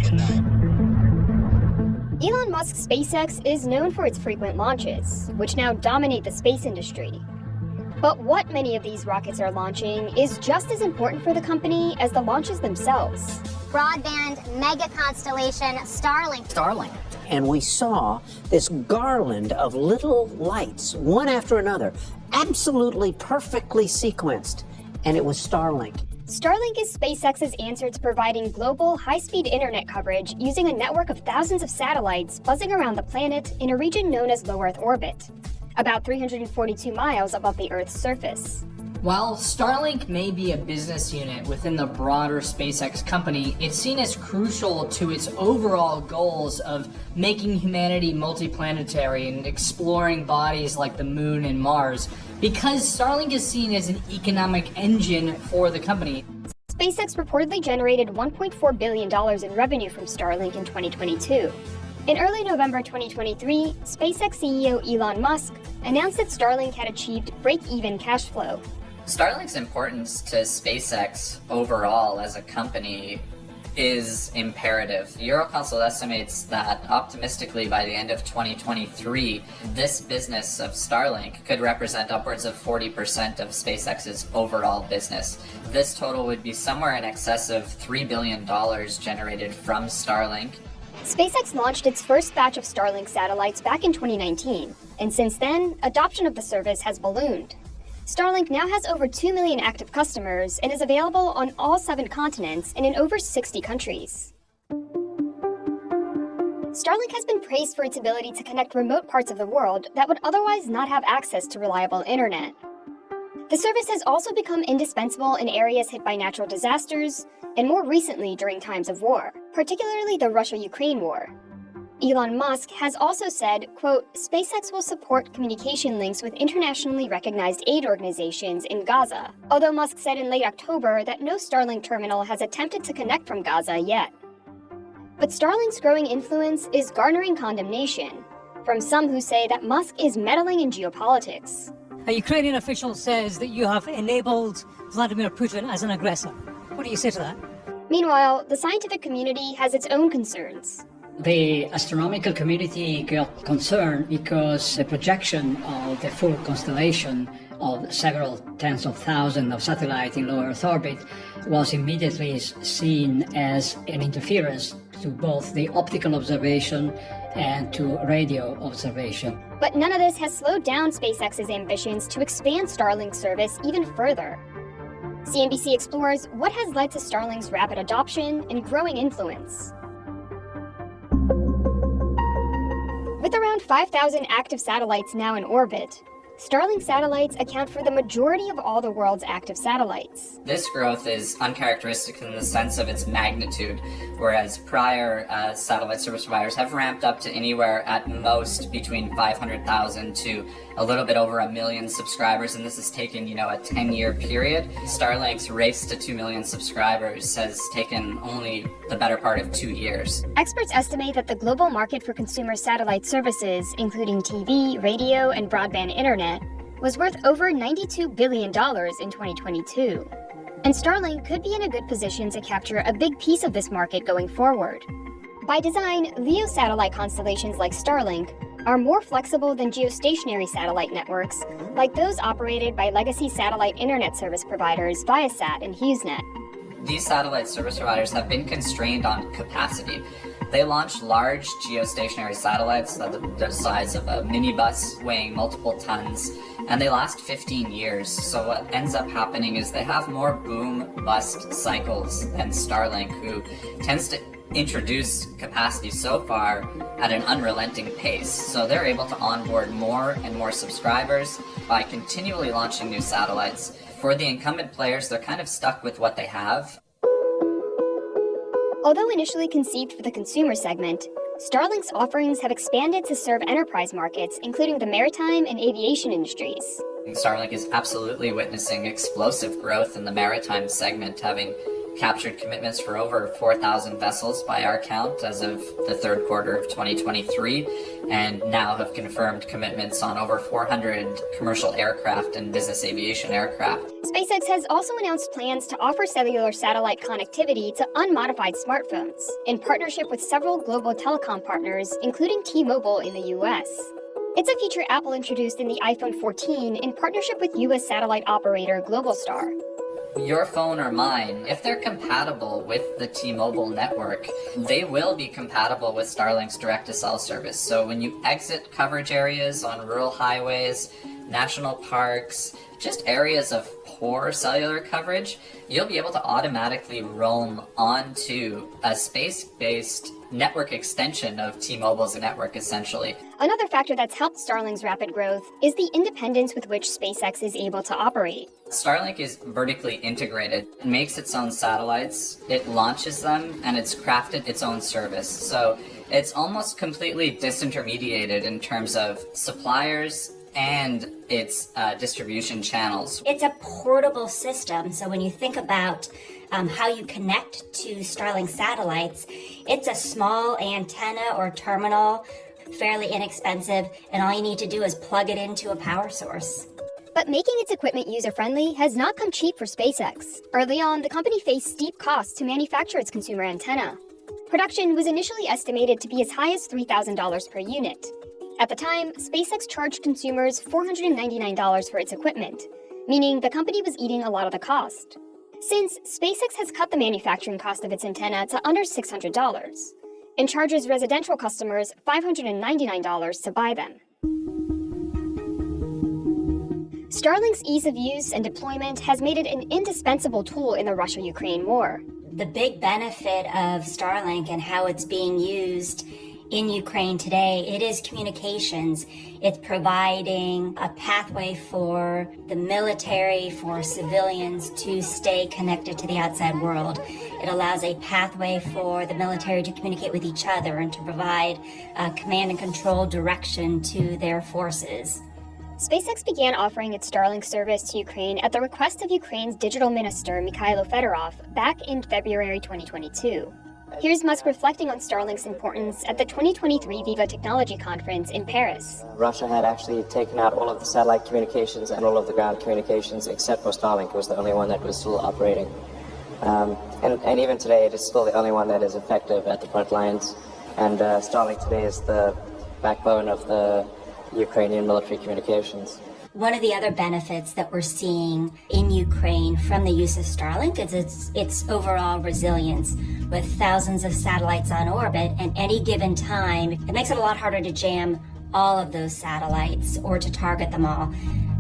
tonight. Elon Musk's SpaceX is known for its frequent launches, which now dominate the space industry. But what many of these rockets are launching is just as important for the company as the launches themselves. Broadband mega constellation STARLINK. And we saw this garland of little lights, one after another, absolutely perfectly sequenced. And it was Starlink. Starlink is SpaceX's answer to providing global, high-speed internet coverage using a network of thousands of satellites buzzing around the planet in a region known as low Earth orbit, about 342 miles above the Earth's surface. While Starlink may be a business unit within the broader SpaceX company, it's seen as crucial to its overall goals of making humanity multiplanetary and exploring bodies like the Moon and Mars, because Starlink is seen as an economic engine for the company. SpaceX reportedly generated $1.4 billion in revenue from Starlink in 2022. In early November 2023, SpaceX CEO Elon Musk announced that Starlink had achieved break-even cash flow. Starlink's importance to SpaceX overall as a company is imperative. Euroconsult estimates that optimistically by the end of 2023, this business of Starlink could represent upwards of 40% of SpaceX's overall business. This total would be somewhere in excess of $3 billion generated from Starlink. SpaceX launched its first batch of Starlink satellites back in 2019, and since then, adoption of the service has ballooned. Starlink now has over 2 million active customers and is available on all 7 continents and in over 60 countries. Starlink has been praised for its ability to connect remote parts of the world that would otherwise not have access to reliable internet. The service has also become indispensable in areas hit by natural disasters, and more recently during times of war, particularly the Russia-Ukraine war. Elon Musk has also said, quote, SpaceX will support communication links with internationally recognized aid organizations in Gaza, although Musk said in late October that no Starlink terminal has attempted to connect from Gaza yet. But Starlink's growing influence is garnering condemnation from some who say that Musk is meddling in geopolitics. A Ukrainian official says that you have enabled Vladimir Putin as an aggressor. What do you say to that? Meanwhile, the scientific community has its own concerns. The astronomical community got concerned because the projection of the full constellation of several tens of thousands of satellites in low Earth orbit was immediately seen as an interference to both the optical observation and to radio observation. But none of this has slowed down SpaceX's ambitions to expand Starlink's service even further. CNBC explores what has led to Starlink's rapid adoption and growing influence. With around 5,000 active satellites now in orbit, Starlink satellites account for the majority of all the world's active satellites. This growth is uncharacteristic in the sense of its magnitude, whereas prior satellite service providers have ramped up to anywhere at most between 500,000 to a little bit over 1 million subscribers, and this has taken, a 10-year period. Starlink's race to 2 million subscribers has taken only the better part of 2 years. Experts estimate that the global market for consumer satellite services, including TV, radio, and broadband internet, was worth over $92 billion in 2022. And Starlink could be in a good position to capture a big piece of this market going forward. By design, LEO satellite constellations like Starlink are more flexible than geostationary satellite networks, like those operated by legacy satellite internet service providers Viasat and HughesNet. These satellite service providers have been constrained on capacity. They launch large geostationary satellites that are the size of a minibus, weighing multiple tons, and they last 15 years. So what ends up happening is they have more boom-bust cycles than Starlink, who tends to introduce capacity so far at an unrelenting pace. So they're able to onboard more and more subscribers by continually launching new satellites. For the incumbent players, they're kind of stuck with what they have. Although initially conceived for the consumer segment, Starlink's offerings have expanded to serve enterprise markets, including the maritime and aviation industries. Starlink is absolutely witnessing explosive growth in the maritime segment, having captured commitments for over 4,000 vessels by our count as of the third quarter of 2023, and now have confirmed commitments on over 400 commercial aircraft and business aviation aircraft. SpaceX has also announced plans to offer cellular satellite connectivity to unmodified smartphones, in partnership with several global telecom partners, including T-Mobile in the US. It's a feature Apple introduced in the iPhone 14 in partnership with US satellite operator Globalstar. Your phone or mine, if they're compatible with the T-Mobile network, they will be compatible with Starlink's direct-to-cell service. So when you exit coverage areas on rural highways, national parks, just areas of poor cellular coverage, you'll be able to automatically roam onto a space-based network extension of T-Mobile's network, essentially. Another factor that's helped Starlink's rapid growth is the independence with which SpaceX is able to operate. Starlink is vertically integrated. It makes its own satellites, it launches them, and it's crafted its own service. So it's almost completely disintermediated in terms of suppliers and its distribution channels. It's a portable system, so when you think about how you connect to Starlink satellites, it's a small antenna or terminal, fairly inexpensive, and all you need to do is plug it into a power source. But making its equipment user-friendly has not come cheap for SpaceX. Early on, the company faced steep costs to manufacture its consumer antenna. Production was initially estimated to be as high as $3,000 per unit. At the time, SpaceX charged consumers $499 for its equipment, meaning the company was eating a lot of the cost. Since, SpaceX has cut the manufacturing cost of its antenna to under $600 and charges residential customers $599 to buy them. Starlink's ease of use and deployment has made it an indispensable tool in the Russia-Ukraine war. The big benefit of Starlink and how it's being used in Ukraine today, it is communications. It's providing a pathway for the military, for civilians to stay connected to the outside world. It allows a pathway for the military to communicate with each other and to provide command and control direction to their forces. SpaceX began offering its Starlink service to Ukraine at the request of Ukraine's digital minister, Mikhailo Fedorov, back in February 2022. Here's Musk reflecting on Starlink's importance at the 2023 Viva Technology Conference in Paris. Russia had actually taken out all of the satellite communications and all of the ground communications except for Starlink. It was the only one that was still operating. And even today, it is still the only one that is effective at the front lines. And Starlink today is the backbone of the Ukrainian military communications. One of the other benefits that we're seeing in Ukraine from the use of Starlink is its overall resilience. With thousands of satellites on orbit at any given time, it makes it a lot harder to jam all of those satellites or to target them all.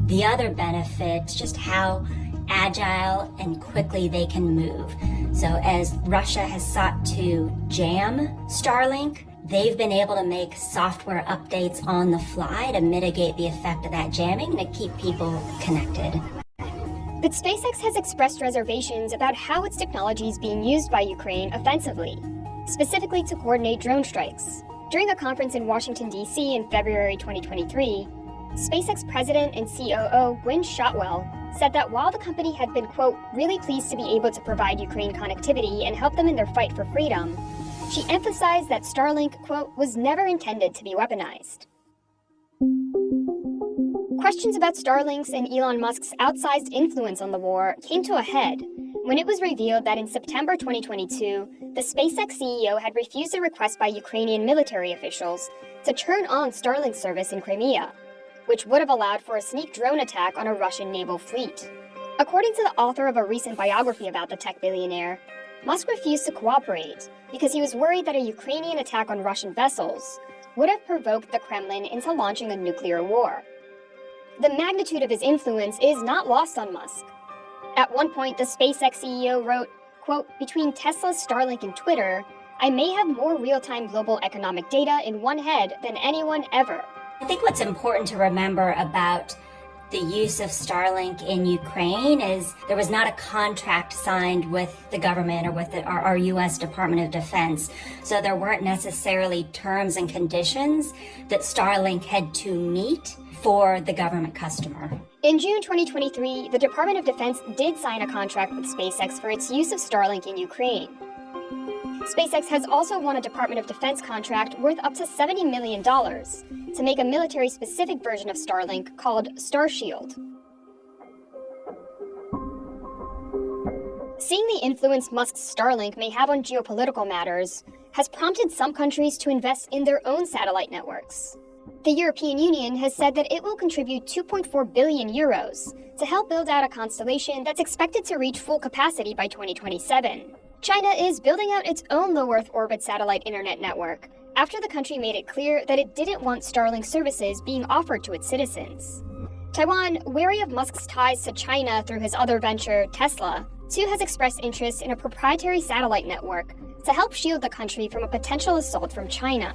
The other benefit is just how agile and quickly they can move. So as Russia has sought to jam Starlink, they've been able to make software updates on the fly to mitigate the effect of that jamming and to keep people connected. But SpaceX has expressed reservations about how its technology is being used by Ukraine offensively, specifically to coordinate drone strikes. During a conference in Washington, D.C. in February 2023, SpaceX president and COO Gwynne Shotwell said that while the company had been, quote, really pleased to be able to provide Ukraine connectivity and help them in their fight for freedom, she emphasized that Starlink, quote, was never intended to be weaponized. Questions about Starlink's and Elon Musk's outsized influence on the war came to a head when it was revealed that in September 2022, the SpaceX CEO had refused a request by Ukrainian military officials to turn on Starlink service in Crimea, which would have allowed for a sneak drone attack on a Russian naval fleet. According to the author of a recent biography about the tech billionaire, Musk refused to cooperate because he was worried that a Ukrainian attack on Russian vessels would have provoked the Kremlin into launching a nuclear war. The magnitude of his influence is not lost on Musk. At one point, the SpaceX CEO wrote, quote, between Tesla's Starlink and Twitter, I may have more real-time global economic data in one head than anyone ever. I think what's important to remember about the use of Starlink in Ukraine is there was not a contract signed with the government or with our U.S. Department of Defense. So there weren't necessarily terms and conditions that Starlink had to meet for the government customer. In June 2023, the Department of Defense did sign a contract with SpaceX for its use of Starlink in Ukraine. SpaceX has also won a Department of Defense contract worth up to $70 million to make a military-specific version of Starlink called Starshield. Seeing the influence Musk's Starlink may have on geopolitical matters has prompted some countries to invest in their own satellite networks. The European Union has said that it will contribute 2.4 billion euros to help build out a constellation that's expected to reach full capacity by 2027. China is building out its own low Earth orbit satellite internet network after the country made it clear that it didn't want Starlink services being offered to its citizens. Taiwan, wary of Musk's ties to China through his other venture, Tesla, too has expressed interest in a proprietary satellite network to help shield the country from a potential assault from China.